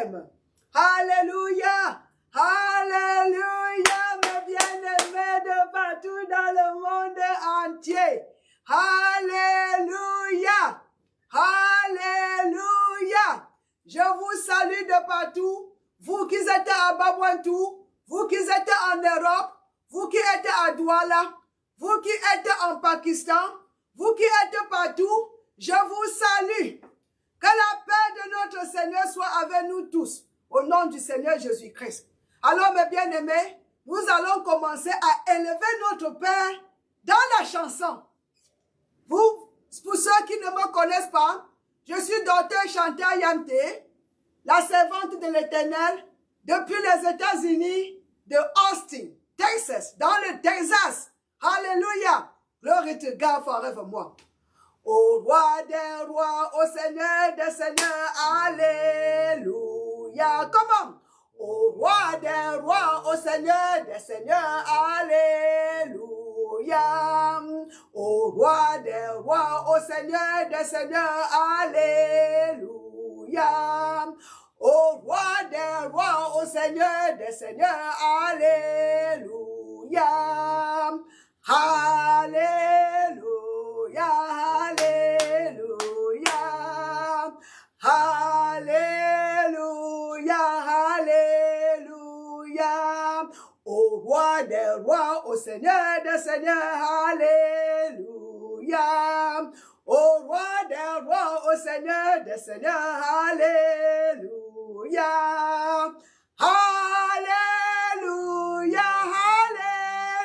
aime. Alléluia. Alléluia, mes bien-aimés de partout dans le monde entier. Alléluia. Alléluia. Je vous salue de partout. Vous qui êtes à Babouantou, vous qui êtes en Europe, vous qui êtes à Douala, vous qui êtes en Pakistan, vous qui êtes partout, je vous salue. Que la paix de notre Seigneur soit avec nous tous, au nom du Seigneur Jésus-Christ. Alors, mes bien-aimés, nous allons commencer à élever notre Père dans la chanson. Vous, pour ceux qui ne me connaissent pas, je suis docteur Chantal Yamté, la servante de l'Éternel, depuis les États-Unis de Austin, Texas, dans le Texas. Alléluia. Glory to God forevermore. Au roi des rois, au Seigneur des seigneurs, alléluia. Comment? Au roi des rois, au Seigneur des seigneurs, alléluia. Au roi des rois, au Seigneur des seigneurs, alléluia. Au roi des rois, au Seigneur des seigneurs, alléluia. Alléluia, alléluia, alléluia, alléluia. Au roi des rois, au Seigneur des seigneurs, alléluia. Au roi des rois, au Seigneur des seigneurs, alléluia. Alléluia,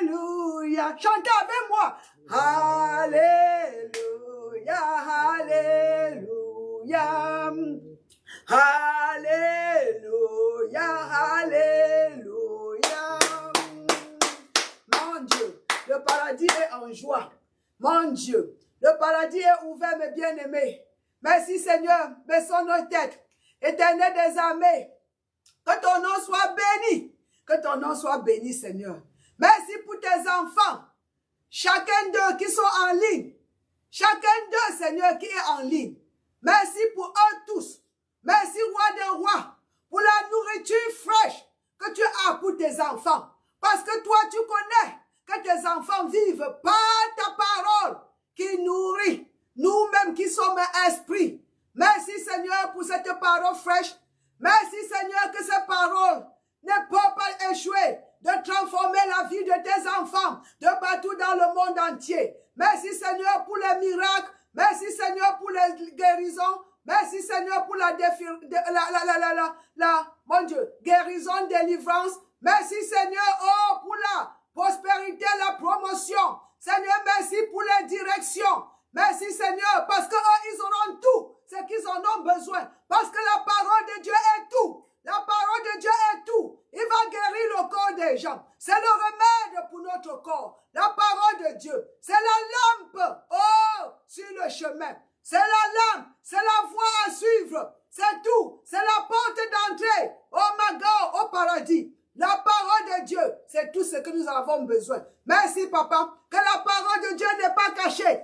alléluia. Chantez avec moi. Alléluia, alléluia. Alléluia, alléluia. Mon Dieu, le paradis est en joie. Mon Dieu, le paradis est ouvert, mes bien-aimés. Merci Seigneur, baissons nos têtes. Éternel des armées, que ton nom soit béni. Que ton nom soit béni, Seigneur. Merci pour tes enfants. Chacun d'eux qui sont en ligne. Chacun d'eux, Seigneur, qui est en ligne. Merci pour eux tous. Merci, roi des rois, pour la nourriture fraîche que tu as pour tes enfants. Parce que toi, tu connais que tes enfants vivent par ta parole qui nourrit nous-mêmes qui sommes esprits. Merci, Seigneur, pour cette parole fraîche. Merci, Seigneur, que ces paroles ne peuvent pas échouer de transformer la vie de tes enfants de partout dans le monde entier. Merci, Seigneur, pour les miracles. Merci, Seigneur, pour les guérisons. Merci, Seigneur, pour mon Dieu, guérison, délivrance. Merci, Seigneur, oh, pour la prospérité, la promotion. Seigneur, merci pour les directions. Merci, Seigneur, parce que ils auront tout ce qu'ils en ont besoin. Parce que la parole de Dieu est tout. La parole de Dieu est tout. Il va guérir le corps des gens. C'est le remède pour notre corps. La parole de Dieu, c'est la lampe, oh, sur le chemin. C'est la lampe, c'est la voie à suivre. C'est tout. C'est la porte d'entrée, oh my God, au paradis. La parole de Dieu, c'est tout ce que nous avons besoin. Merci, Papa, que la parole de Dieu n'est pas cachée.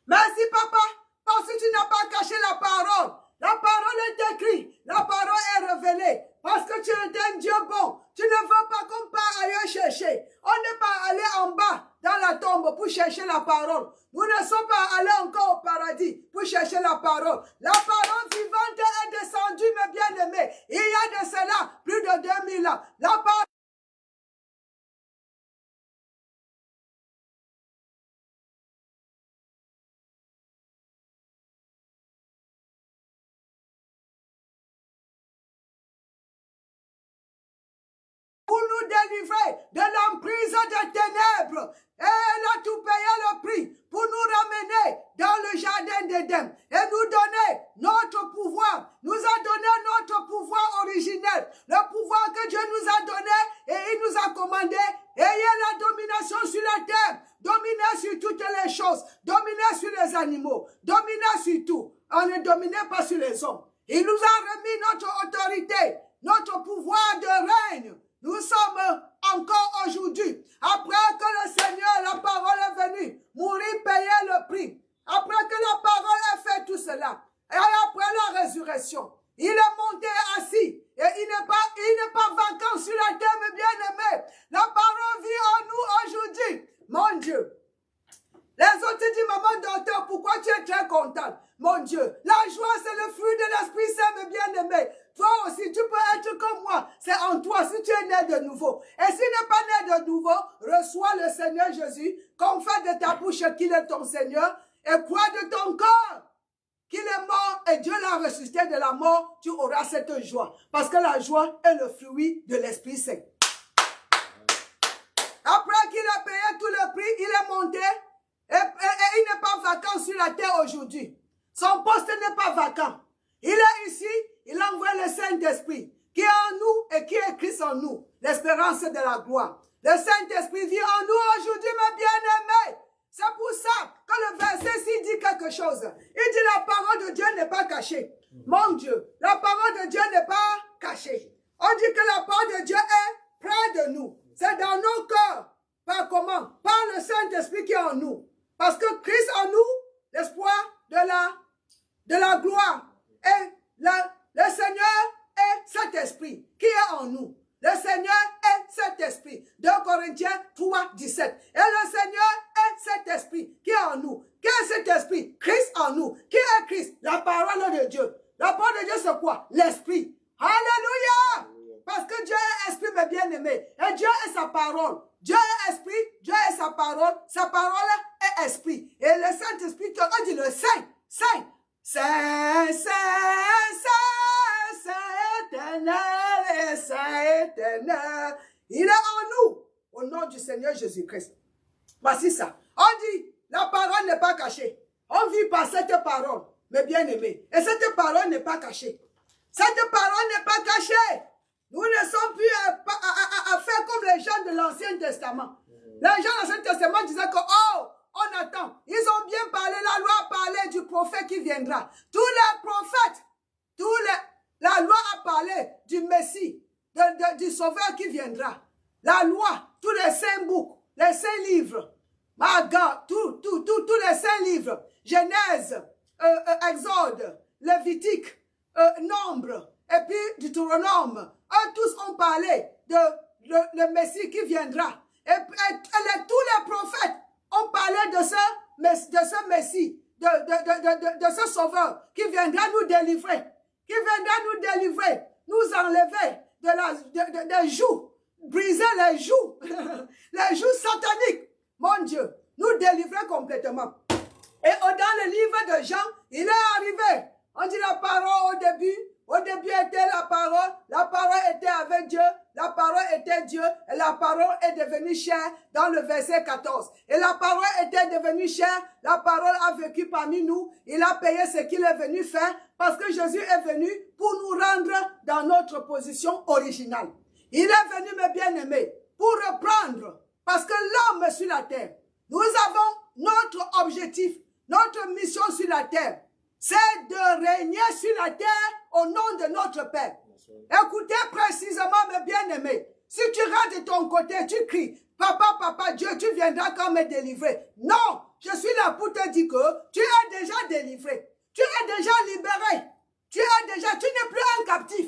Merci, Papa, parce que tu n'as pas caché la parole. La parole est écrite, la parole est révélée. Parce que tu es un Dieu bon. Tu ne veux pas qu'on parte ailleurs chercher. On n'est pas allé en bas dans la tombe pour chercher la parole. Nous ne sommes pas allés encore au paradis pour chercher la parole. La parole vivante est descendue, mes bien-aimés. Il y a de cela plus de 2000 ans. La parole pour nous délivrer de l'emprise des ténèbres. Et elle a tout payé le prix pour nous ramener dans le jardin d'Éden et nous donner notre pouvoir. Nous a donné notre pouvoir originel, le pouvoir que Dieu nous a donné et il nous a commandé. Ayez la domination sur la terre, dominez sur toutes les choses, dominez sur les animaux, dominez sur tout. On ne dominait pas sur les hommes. Il nous a remis notre autorité, notre pouvoir de règne. Nous sommes encore aujourd'hui, après que le Seigneur, la parole est venue, mourir, payer le prix. Après que la parole a fait tout cela, et après la résurrection, il est monté né de nouveau. Et s'il n'est pas né de nouveau, reçois le Seigneur Jésus, confesse de ta bouche qu'il est ton Seigneur et crois de ton cœur qu'il est mort et Dieu l'a ressuscité de la mort, tu auras cette joie. Parce que la joie est le fruit de l'Esprit Saint. Après qu'il a payé tout le prix, il est monté et il n'est pas vacant sur la terre aujourd'hui. Son poste n'est pas vacant. Il est ici, il envoie le Saint-Esprit qui est en nous et qui est Christ en nous. L'espérance de la gloire. Le Saint-Esprit vit en nous aujourd'hui, mes bien-aimés. C'est pour ça que le verset-ci dit quelque chose. Il dit la parole de Dieu n'est pas cachée. Mon Dieu, la parole de Dieu n'est pas cachée. On dit que la parole de Dieu est près de nous. C'est dans nos cœurs. Par comment? Par le Saint-Esprit qui est en nous. Parce que Christ en nous, l'espoir de la gloire. Et le Seigneur est cet esprit qui est en nous. Le Seigneur est cet esprit. 2 Corinthiens 3, 17. Et le Seigneur est cet esprit qui est en nous. Qui est cet esprit? Christ en nous. Qui est Christ? La parole de Dieu. La parole de Dieu, c'est quoi? L'esprit. Alléluia! Parce que Dieu est esprit, mes bien-aimés. Et Dieu est sa parole. Dieu est esprit, Dieu est sa parole. Sa parole est esprit. Et le Saint-Esprit, on dit le Saint, Saint. Saint, Saint, Saint, Saint éternel et Saint éternel. Il est en nous, au nom du Seigneur Jésus-Christ. Voici ça. On dit, la parole n'est pas cachée. On vit par cette parole, mes bien-aimés. Et cette parole n'est pas cachée. Cette parole n'est pas cachée. Nous ne sommes plus à faire comme les gens de l'Ancien Testament. Les gens de l'Ancien Testament disaient que, oh, on attend. Ils ont bien parlé, la loi a parlé du prophète qui viendra. Tous les prophètes, la loi a parlé du Messie, du Sauveur qui viendra. La loi, tous les 5 boucs, les 5 livres, my God, tous les 5 livres, Genèse, Exode, Lévitique, Nombre, et puis Deutéronome, eux tous ont parlé de le Messie qui viendra. Et tous les prophètes ont parlé de ce Messie, de ce Sauveur qui viendra nous délivrer, nous enlever des joues, briser les joues, les joues sataniques, mon Dieu, nous délivrer complètement. Et dans le livre de Jean, il est arrivé, on dit la parole au début était la parole était avec Dieu, la parole était Dieu, et la parole est devenue chair dans le verset 14. Et la parole était devenue chair, la parole a vécu parmi nous, il a payé ce qu'il est venu faire, parce que Jésus est venu pour nous rendre dans notre position originale. Il est venu, mes bien-aimés, pour reprendre, parce que l'homme sur la terre, nous avons notre objectif, notre mission sur la terre, c'est de régner sur la terre au nom de notre Père. Écoutez précisément, mes bien-aimés, si tu restes de ton côté, tu cries, papa, papa, Dieu, tu viendras quand me délivrer. Non, je suis là pour te dire que tu es déjà délivré. Tu es déjà libéré. Tu n'es plus un captif.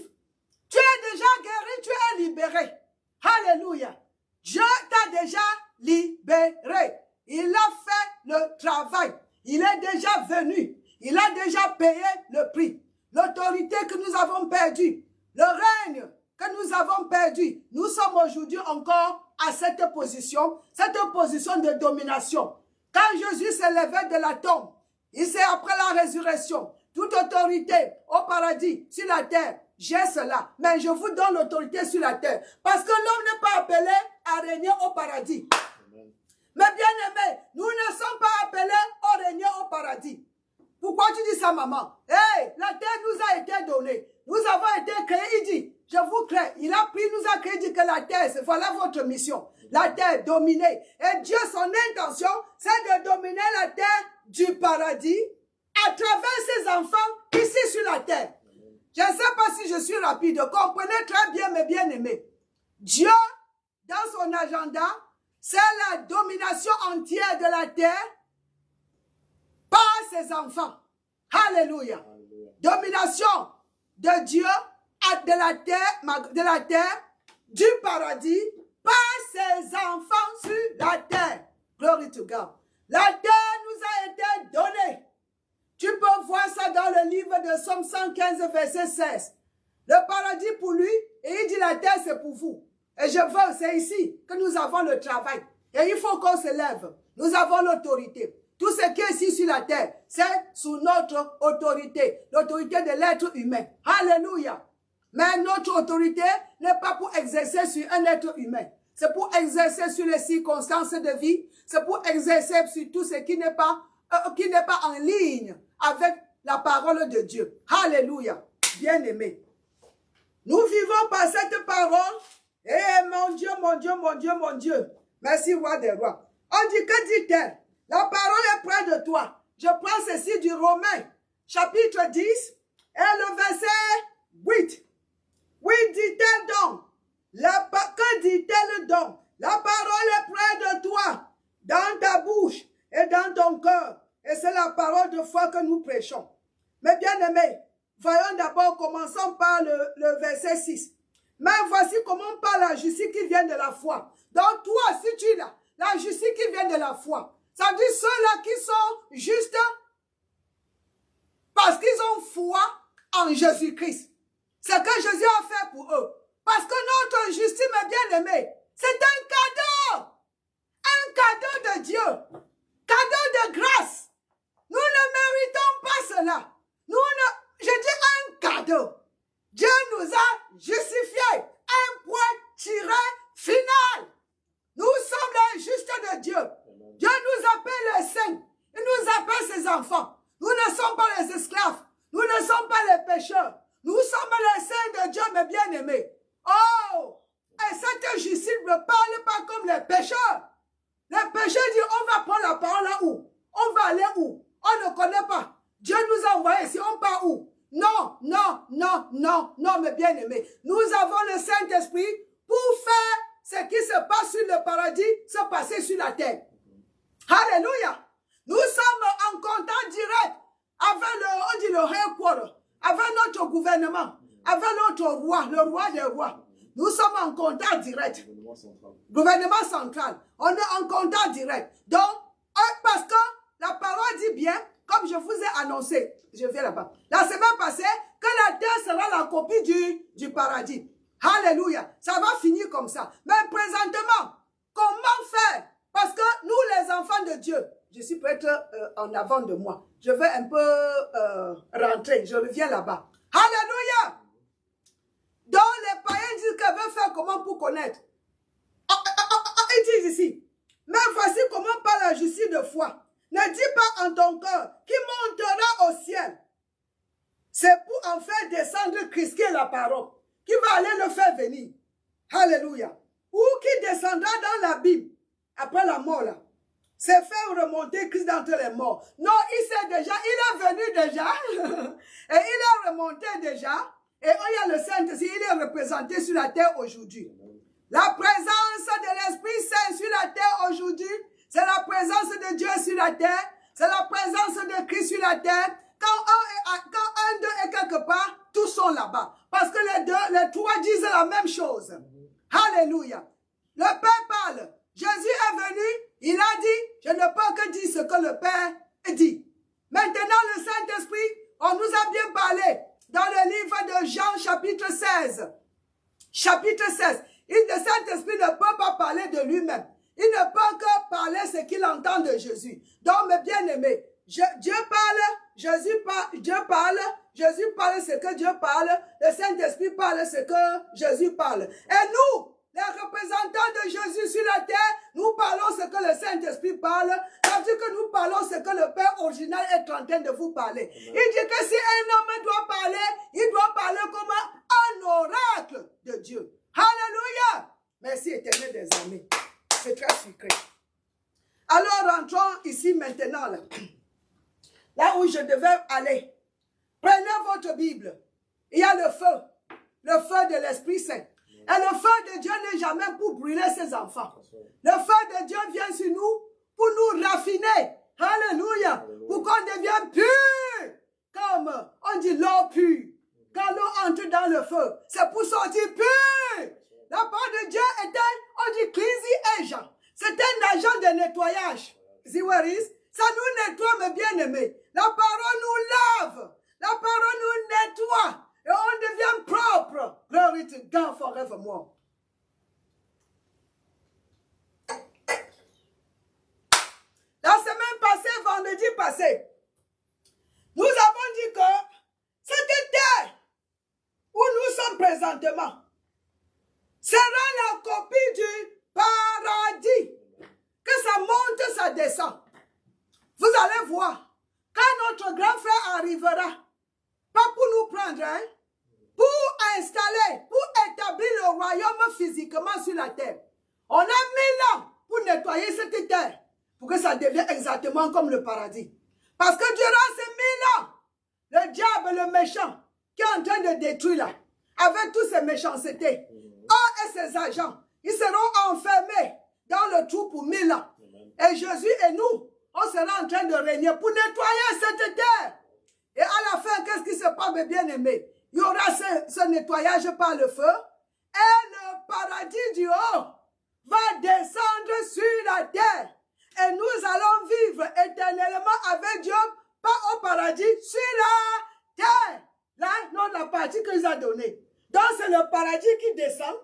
Tu es déjà guéri, tu es libéré. Alléluia. Dieu t'a déjà libéré. Il a fait le travail. Il est déjà venu. Il a déjà payé le prix. L'autorité que nous avons perdue, le règne que nous avons perdu, nous sommes aujourd'hui encore à cette position de domination. Quand Jésus s'est levé de la tombe, il s'est après la résurrection, toute autorité au paradis, sur la terre, j'ai cela, mais je vous donne l'autorité sur la terre, parce que l'homme n'est pas appelé à régner au paradis. Amen. Mais bien aimés, nous ne sommes pas appelés à régner au paradis. Pourquoi tu dis ça, maman? Hey, la terre nous a été donnée. Nous avons été créés. Il dit, je vous crée. Il a pris, nous a créé, dit que la terre, c'est voilà votre mission. La terre dominée. Et Dieu, son intention, c'est de dominer la terre du paradis à travers ses enfants ici sur la terre. Je ne sais pas si je suis rapide. Comprenez très bien, mes bien-aimés. Dieu, dans son agenda, c'est la domination entière de la terre par ses enfants. Alléluia. Domination de Dieu de la terre, du paradis, par ses enfants sur la terre. Glory to God. La terre nous a été donnée. Tu peux voir ça dans le livre de Somme 115, verset 16. Le paradis pour lui, et il dit la terre c'est pour vous. Et je veux, c'est ici que nous avons le travail. Et il faut qu'on se lève. Nous avons l'autorité. Tout ce qui est ici sur la terre, c'est sous notre autorité. L'autorité de l'être humain. Alléluia. Mais notre autorité n'est pas pour exercer sur un être humain. C'est pour exercer sur les circonstances de vie. C'est pour exercer sur tout ce qui n'est pas en ligne avec la parole de Dieu. Alléluia. Bien-aimé. Nous vivons par cette parole. Eh mon Dieu, mon Dieu, mon Dieu, mon Dieu. Merci, roi des rois. On dit, que dit-elle? La parole est près de toi. Je prends ceci du Romain, chapitre 10, et le verset 8. Oui, dit-elle donc. Que dit-elle donc? La parole est près de toi, dans ta bouche et dans ton cœur. Et c'est la parole de foi que nous prêchons. Mais bien aimés, voyons d'abord, commençons par le verset 6. Mais voici comment on parle la justice qui vient de la foi. Donc toi, si tu l'as, la justice qui vient de la foi. Ça dit ceux-là qui sont justes parce qu'ils ont foi en Jésus-Christ. Ce que Jésus a fait pour eux. Parce que notre justice, mes bien-aimés, c'est un cadeau. Un cadeau de Dieu. Cadeau de grâce. Nous ne méritons pas cela. Je dis un cadeau. Dieu nous a justifiés. Un point tiré final. Nous sommes les justes de Dieu. Dieu nous appelle les saints. Il nous appelle ses enfants. Nous ne sommes pas les esclaves. Nous ne sommes pas les pécheurs. Nous sommes les saints de Dieu, mes bien-aimés. Oh! Et cette justice ne parle pas comme les pécheurs. Les pécheurs disent, on va prendre la parole là où? On va aller où? On ne connaît pas. Dieu nous a envoyés ici, on part où? Non, non, non, non, non, mes bien-aimés. Nous avons le Saint-Esprit pour faire ce qui se passe sur le paradis, se passer sur la terre. Alléluia. Nous sommes en contact direct avec le headquarter, avec notre gouvernement, avec notre roi, le roi des rois. Nous sommes en contact direct. Gouvernement central. On est en contact direct. Donc, parce que la parole dit bien, comme je vous ai annoncé, je viens là-bas, la semaine passée, que la terre sera la copie du paradis. Alléluia. Ça va finir comme ça. Mais présentement, comment faire? Parce que nous, les enfants de Dieu, je suis peut-être en avant de moi. Je vais un peu rentrer. Je reviens là-bas. Alléluia. Donc, les païens disent qu'ils veulent faire comment pour connaître. Ils disent ici. Mais voici comment par la justice de foi. Ne dis pas en ton cœur qui montera au ciel. C'est pour en faire descendre Christ qui est la parole. Qui va aller le faire venir. Alléluia. Ou qui descendra dans la Bible. Après la mort là. C'est faire remonter Christ d'entre les morts. Non, il sait déjà. Il est venu déjà. Et il est remonté déjà. Et il y a le Saint-Esprit. Il est représenté sur la terre aujourd'hui. La présence de l'Esprit Saint sur la terre aujourd'hui. C'est la présence de Dieu sur la terre. C'est la présence de Christ sur la terre. Quand un d'eux est quelque part, tous sont là-bas. Parce que les trois disent la même chose. Alléluia. Le Père parle. Jésus est venu, il a dit, je ne peux que dire ce que le Père dit. Maintenant, le Saint-Esprit, on nous a bien parlé dans le livre de Jean, chapitre 16. Chapitre 16. Le Saint-Esprit ne peut pas parler de lui-même. Il ne peut que parler ce qu'il entend de Jésus. Donc, mes bien-aimés, Dieu parle, Dieu parle, Jésus parle ce que Dieu parle, le Saint-Esprit parle ce que Jésus parle. Et nous, les représentants de Jésus sur la terre, nous parlons ce que le Saint-Esprit parle, tandis que nous parlons ce que le Père original est en train de vous parler. Il dit que si un homme doit parler, il doit parler comme un oracle de Dieu. Alléluia! Merci éternel des armées. C'est très sucré. Alors rentrons ici maintenant là. Là où je devais aller. Prenez votre Bible. Il y a le feu de l'Esprit Saint. Et le feu de Dieu n'est jamais pour brûler ses enfants. Le feu de Dieu vient sur nous pour nous raffiner. Alléluia. Pour qu'on devienne pur. Comme on dit l'eau pure. Quand l'eau entre dans le feu, c'est pour sortir pur. La parole de Dieu est on dit cleansing agent. C'est un agent de nettoyage. See what it is? Ça nous nettoie, mes bien-aimés. La parole nous lave. La parole nous nettoie. Et on devient propre. Glory to God forevermore. vendredi passé, nous avons dit que cette terre où nous sommes présentement sera la copie du paradis. Que ça monte, ça descend. Vous allez voir, quand notre grand frère arrivera, pas pour nous prendre, hein, pour installer, pour établir le royaume physiquement sur la terre. On a 1000 ans pour nettoyer cette terre, pour que ça devienne exactement comme le paradis. Parce que durant ces 1000 ans, le diable, le méchant, qui est en train de détruire là, avec toutes ces méchancetés, eux et ses agents, ils seront enfermés dans le trou pour 1000 ans. Et Jésus et nous, on sera en train de régner pour nettoyer cette terre. Et à la fin, qu'est-ce qui se passe, mes bien-aimés? Il y aura ce nettoyage par le feu. Et le paradis du haut va descendre sur la terre. Et nous allons vivre éternellement avec Dieu, pas au paradis, sur la terre. Là, non, la partie qu'il nous a donnée. Donc, c'est le paradis qui descend.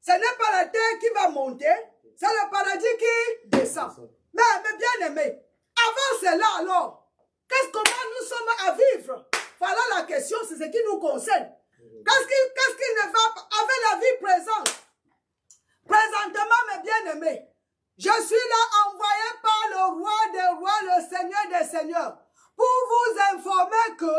Ce n'est pas la terre qui va monter. C'est le paradis qui descend. Mais bien-aimés, avant cela, alors, comment nous sommes à vivre? Voilà la question, c'est ce qui nous concerne. Qu'est-ce qui ne va pas avec la vie présente? Présentement, mes bien-aimés, je suis là envoyé par le roi des rois, le Seigneur des seigneurs, pour vous informer que,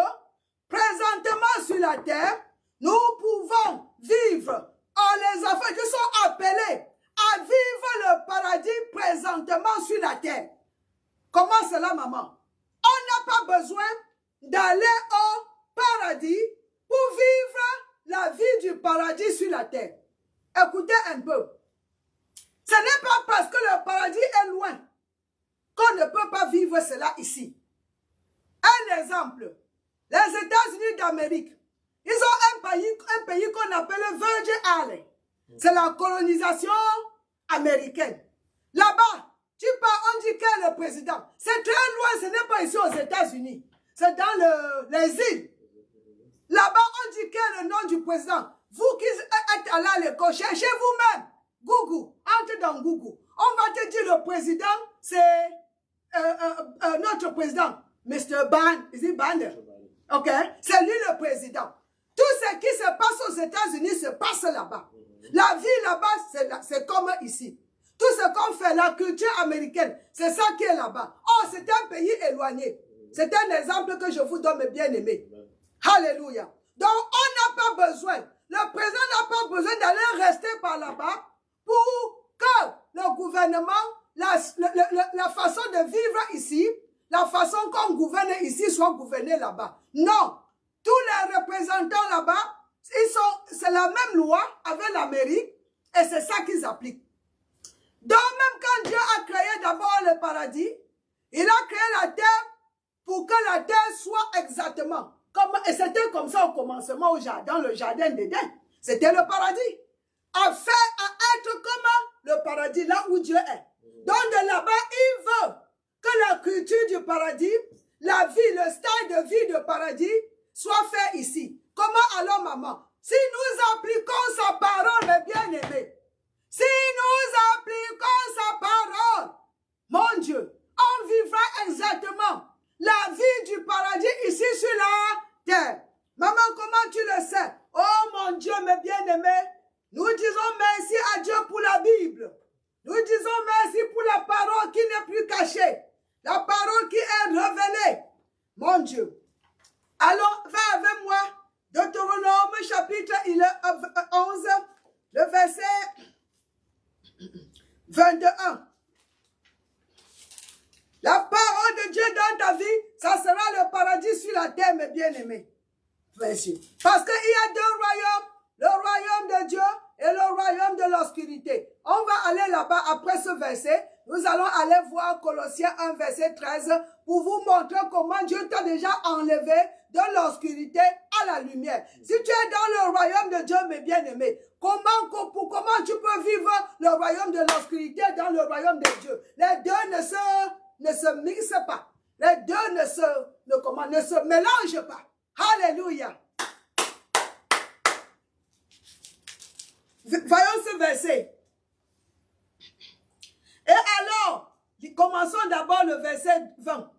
présentement sur la terre, nous pouvons vivre. Les enfants qui sont appelés à vivre le paradis présentement sur la terre. Comment cela, maman? On n'a pas besoin d'aller au paradis pour vivre la vie du paradis sur la terre. Écoutez un peu. Ce n'est pas parce que le paradis est loin qu'on ne peut pas vivre cela ici. Un exemple. Les États-Unis d'Amérique, ils ont un pays qu'on appelle Virgin Islands. C'est la colonisation américaine. Là-bas, tu pars, on dit quel est le président. C'est très loin, ce n'est pas ici aux États-Unis. C'est dans les îles. Là-bas, on dit quel est le nom du président. Vous qui êtes allés à l'école, cherchez vous-même. Google, entre dans Google. On va te dire le président, c'est notre président, Mr. Banner. Ok? C'est lui le président. Tout ce qui se passe aux États-Unis se passe là-bas. La vie là-bas, c'est comme ici. Tout ce qu'on fait, la culture américaine, c'est ça qui est là-bas. Oh, c'est un pays éloigné. C'est un exemple que je vous donne, mes bien-aimés. Alléluia. Donc, on n'a pas besoin, le président n'a pas besoin d'aller rester par là-bas pour que le gouvernement, la façon de vivre ici, la façon qu'on gouverne ici soit gouvernée là-bas. Non. Tous les représentants là-bas, c'est la même loi avec l'Amérique et c'est ça qu'ils appliquent. Donc même quand Dieu a créé d'abord le paradis, il a créé la terre pour que la terre soit exactement comme, et c'était comme ça au commencement au jardin, le jardin d'Éden. C'était le paradis. À être comme le paradis, là où Dieu est. Donc de là-bas, il veut que la culture du paradis, la vie, le style de vie du paradis soit fait ici. Comment alors, maman? Si nous appliquons sa parole, mes bien-aimés, si nous appliquons sa parole, mon Dieu, on vivra exactement la vie du paradis ici sur la terre. Maman, comment tu le sais? Oh mon Dieu, mes bien-aimés, nous disons merci à Dieu pour la Bible. Nous disons merci pour la parole qui n'est plus cachée. La parole qui est révélée. Mon Dieu. Alors, va avec moi. Deutéronome chapitre 11, le verset 21. La parole de Dieu dans ta vie, ça sera le paradis sur la terre, mes bien-aimés. Parce qu'il y a deux royaumes, le royaume de Dieu et le royaume de l'obscurité. On va aller là-bas après ce verset. Nous allons aller voir Colossiens 1, verset 13 pour vous montrer comment Dieu t'a déjà enlevé de l'obscurité à la lumière. Si tu es dans le royaume de Dieu, mes bien-aimés, comment tu peux vivre le royaume de l'obscurité dans le royaume de Dieu? Les deux ne se mixent pas. Les deux ne se mélangent pas. Alléluia. Voyons ce verset. Et alors, commençons d'abord le verset 20.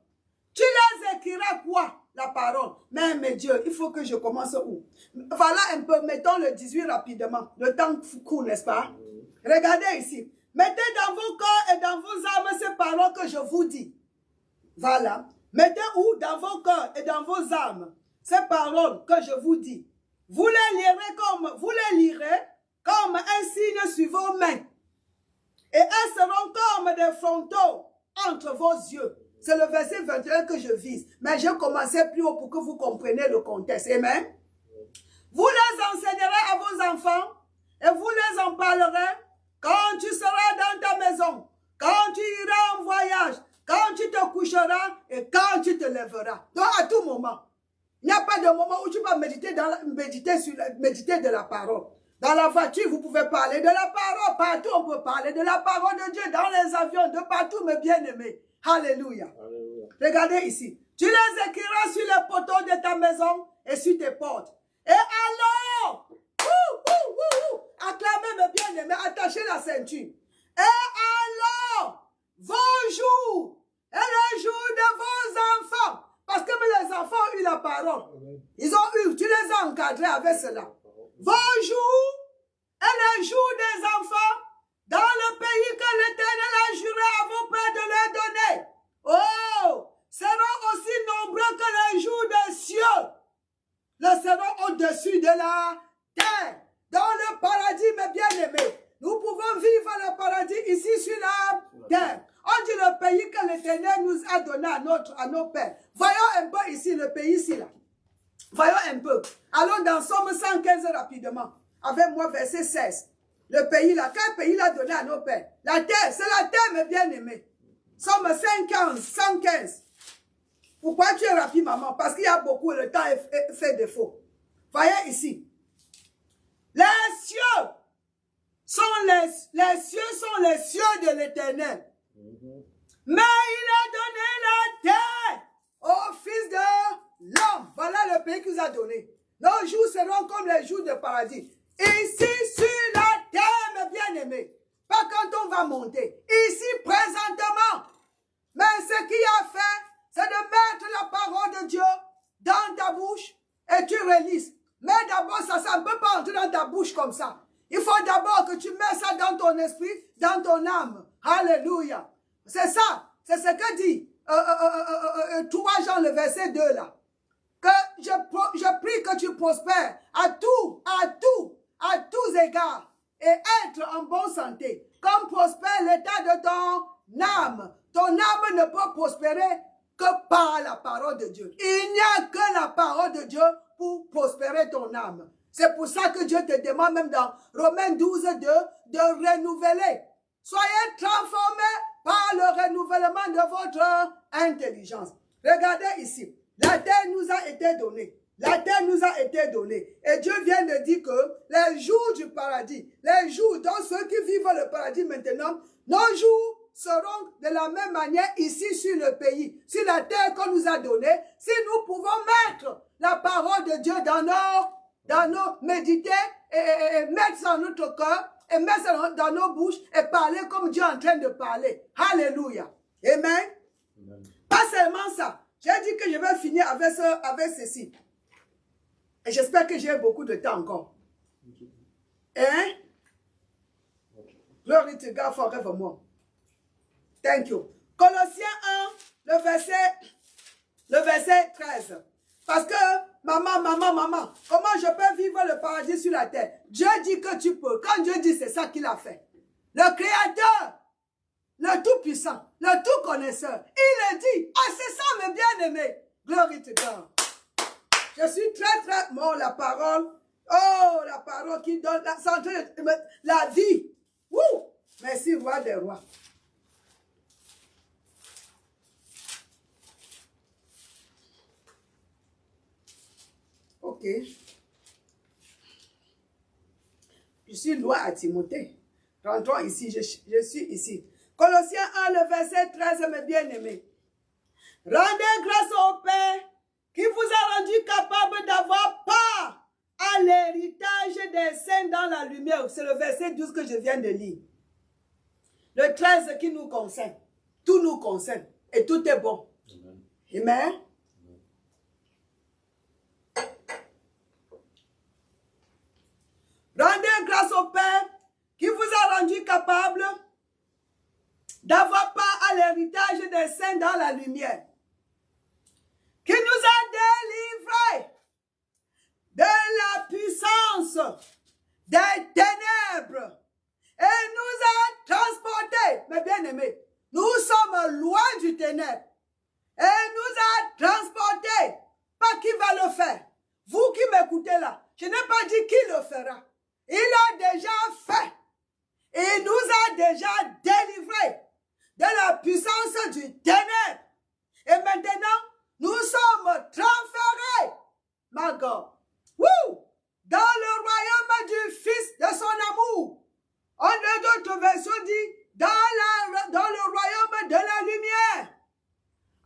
Tu les écriras quoi? La parole. Mais mes dieux, il faut que je commence où? Voilà un peu, mettons le 18 rapidement. Le temps court, n'est-ce pas? Regardez ici. Mettez dans vos corps et dans vos âmes ces paroles que je vous dis. Voilà. Mettez où? Dans vos corps et dans vos âmes ces paroles que je vous dis. Vous les lirez comme un signe sur vos mains. Et elles seront comme des frontaux entre vos yeux. C'est le verset 21 que je vise. Mais je commençais plus haut pour que vous compreniez le contexte. Amen. Vous les enseignerez à vos enfants et vous les en parlerez quand tu seras dans ta maison, quand tu iras en voyage, quand tu te coucheras et quand tu te lèveras. Donc à tout moment. Il n'y a pas de moment où tu vas méditer de la parole. Dans la voiture, vous pouvez parler de la parole. Partout, on peut parler de la parole de Dieu. Dans les avions, de partout, mes bien-aimés. Alléluia. Alléluia. Regardez ici. Tu les écriras sur les poteaux de ta maison et sur tes portes. Et alors, acclamez mes bien-aimés, attachez la ceinture. Et alors, vos jours et les jours de vos enfants. Parce que les enfants ont eu la parole. Ils ont eu, tu les as encadrés avec cela. Vos jours et les jours des enfants dans le pays que l'Éternel a juré à vos pères de leur donner. Oh, seront aussi nombreux que les jours des cieux. Le seront au-dessus de la terre. Dans le paradis, mes bien-aimés. Nous pouvons vivre le paradis ici sur la terre. On dit le pays que l'Éternel nous a donné à nos pères. Voyons un peu ici, le pays ici, là. Voyons un peu. Allons dans Somme 115 rapidement. Avec moi, verset 16. Le pays là, quel pays l'a donné à nos pères? La terre, c'est la terre, mes bien-aimés. Somme 115. Pourquoi tu es rapide, maman? Parce qu'il y a beaucoup, le temps fait défaut. Voyez ici. Les cieux sont les cieux de l'Éternel. Mais il a donné la terre au Fils de l'homme. Voilà le pays qu'il nous a donné. Nos jours seront comme les jours de paradis. Ici sur la terre, mes bien-aimés. Pas quand on va monter. Ici présentement. Mais ce qu'il a fait, c'est de mettre la parole de Dieu dans ta bouche et tu relises. Mais d'abord, ça ne peut pas entrer dans ta bouche comme ça. Il faut d'abord que tu mets ça dans ton esprit, dans ton âme. Alléluia. C'est ça. C'est ce que dit 3 Jean, le verset 2 là. Que je prie que tu prospères à tous égards et être en bonne santé. Comme prospère l'état de ton âme. Ton âme ne peut prospérer que par la parole de Dieu. Il n'y a que la parole de Dieu pour prospérer ton âme. C'est pour ça que Dieu te demande même dans Romains 12, 2, de renouveler. Soyez transformés par le renouvellement de votre intelligence. Regardez ici. La terre nous a été donnée. La terre nous a été donnée. Et Dieu vient de dire que les jours du paradis, les jours dont ceux qui vivent le paradis maintenant, nos jours seront de la même manière ici sur le pays, sur la terre qu'on nous a donnée, si nous pouvons mettre la parole de Dieu dans nos méditer et mettre ça dans notre cœur et mettre ça dans nos bouches et parler comme Dieu est en train de parler. Alléluia. Amen. Amen. Pas seulement ça. J'ai dit que je vais finir avec ceci. Et j'espère que j'ai beaucoup de temps encore. Hein? Glory to God forevermore. Thank you. Colossiens 1, le verset 13. Parce que, maman, comment je peux vivre le paradis sur la terre? Dieu dit que tu peux. Quand Dieu dit, c'est ça qu'il a fait. Le Créateur, le Tout-Puissant, le Tout-Connaisseur, il le dit. Ah, c'est ça, mes bien-aimés. Glory to God. Je suis très mort, la parole. Oh, la parole qui donne la vie. Wouh! Merci, roi des rois. Ok. Je suis loin à Timothée. Rentrons ici, je suis ici. Colossiens 1, le verset 13, mes bien-aimés. Rendez grâce au Père qui vous a rendu capable d'avoir part à l'héritage des saints dans la lumière. C'est le verset 12 que je viens de lire. Le 13 qui nous concerne. Tout nous concerne. Et tout est bon. Amen. Rendez grâce au Père qui vous a rendu capable d'avoir part à l'héritage des saints dans la lumière, qui nous a délivrés de la puissance des ténèbres et nous a transportés, mes bien-aimés, nous sommes loin du ténèbre, et nous a transportés. Pas qui va le faire. Vous qui m'écoutez là, je n'ai pas dit qui le fera. Il a déjà fait. Il nous a déjà délivrés de la puissance du ténèbre. Et maintenant, nous sommes transférés, ma God, dans le royaume du Fils de son amour. En d'autres versions dit, dans le royaume de la lumière,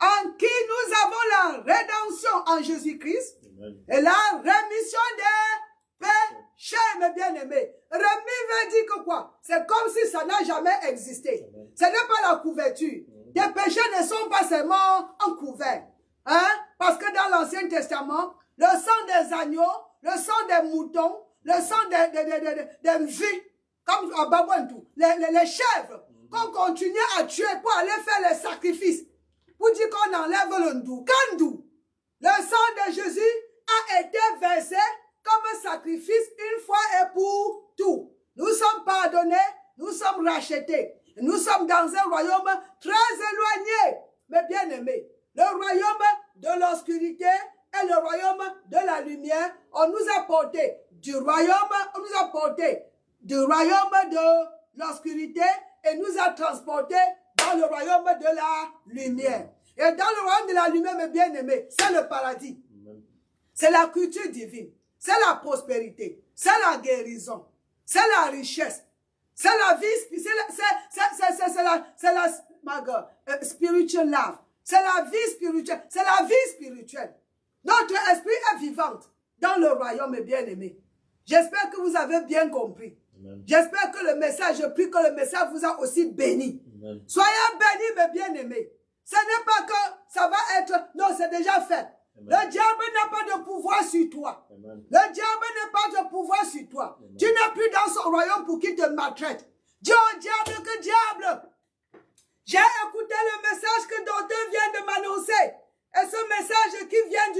en qui nous avons la rédemption en Jésus-Christ et la rémission des péchés, mes bien-aimés. Remis veut dire que quoi? C'est comme si ça n'a jamais existé. Ce n'est pas la couverture. Tes péchés ne sont pas seulement en couvert. Hein? Parce que dans l'Ancien Testament, le sang des agneaux, le sang des moutons, le sang des vies, comme à Babouantou, les chèvres, qu'on continuait à tuer pour aller faire les sacrifices. Pour dire qu'on enlève le ndou. Kandou, le sang de Jésus a été versé comme un sacrifice une fois et pour tout. Nous sommes pardonnés, nous sommes rachetés. Nous sommes dans un royaume très éloigné, mes bien-aimés. Le royaume de l'obscurité et le royaume de la lumière. On nous a porté du royaume, de l'obscurité et nous a transportés dans le royaume de la lumière. Et dans le royaume de la lumière, mes bien-aimés, c'est le paradis. C'est la culture divine. C'est la prospérité. C'est la guérison. C'est la richesse. C'est la vie, c'est la spiritual life. C'est la vie spirituelle. C'est la vie spirituelle. Notre esprit est vivant dans le royaume, mes bien-aimés. J'espère que vous avez bien compris. J'espère que le message, je prie que le message vous a aussi béni. Amen. Soyez bénis, mes bien-aimés. Ce n'est pas que ça va être... Non, c'est déjà fait. Amen. Le diable n'a pas de pouvoir sur toi. Amen. Le diable n'a pas de pouvoir sur toi. Amen. Tu n'es plus dans son royaume pour qu'il te maltraite. Dis au diable que diable, j'ai écouté le message que Docteur vient de m'annoncer. Et ce message qui vient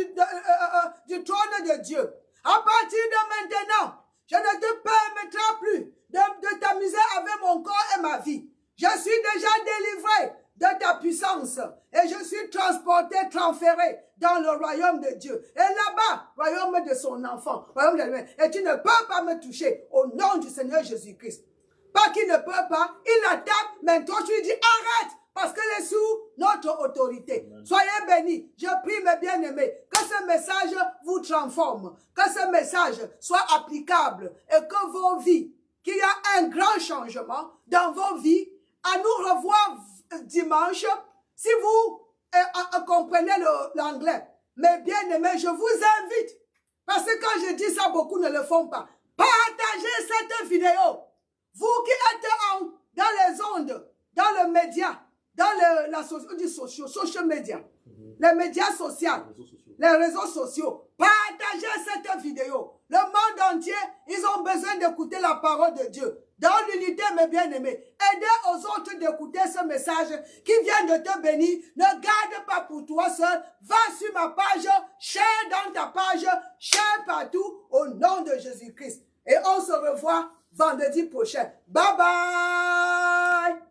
du trône de Dieu. À partir de maintenant, je ne te permettrai plus de t'amuser avec mon corps et ma vie. Je suis déjà délivré de ta puissance et je suis transporté, transféré dans le royaume de Dieu. Et là-bas, royaume de son enfant, royaume de lui. Et tu ne peux pas me toucher au nom du Seigneur Jésus-Christ. Pas qu'il ne peut pas, il attaque, mais toi tu lui dis arrête parce qu'elle est sous notre autorité. Amen. Soyez bénis. Je prie mes bien-aimés que ce message vous transforme, que ce message soit applicable et que vos vies, qu'il y a un grand changement dans vos vies. À nous revoir dimanche, si vous comprenez l'anglais. Mes bien-aimés, je vous invite, parce que quand je dis ça, beaucoup ne le font pas. Partagez cette vidéo. Vous qui êtes dans les ondes, dans le média, dans social media, les médias sociaux, les réseaux sociaux, partagez cette vidéo. Le monde entier, ils ont besoin d'écouter la parole de Dieu. Dans l'unité, mes bien-aimés, aidez aux autres d'écouter ce message qui vient de te bénir. Ne garde pas pour toi seul. Va sur ma page, share dans ta page, share partout au nom de Jésus-Christ. Et on se revoit vendredi prochain. Bye bye!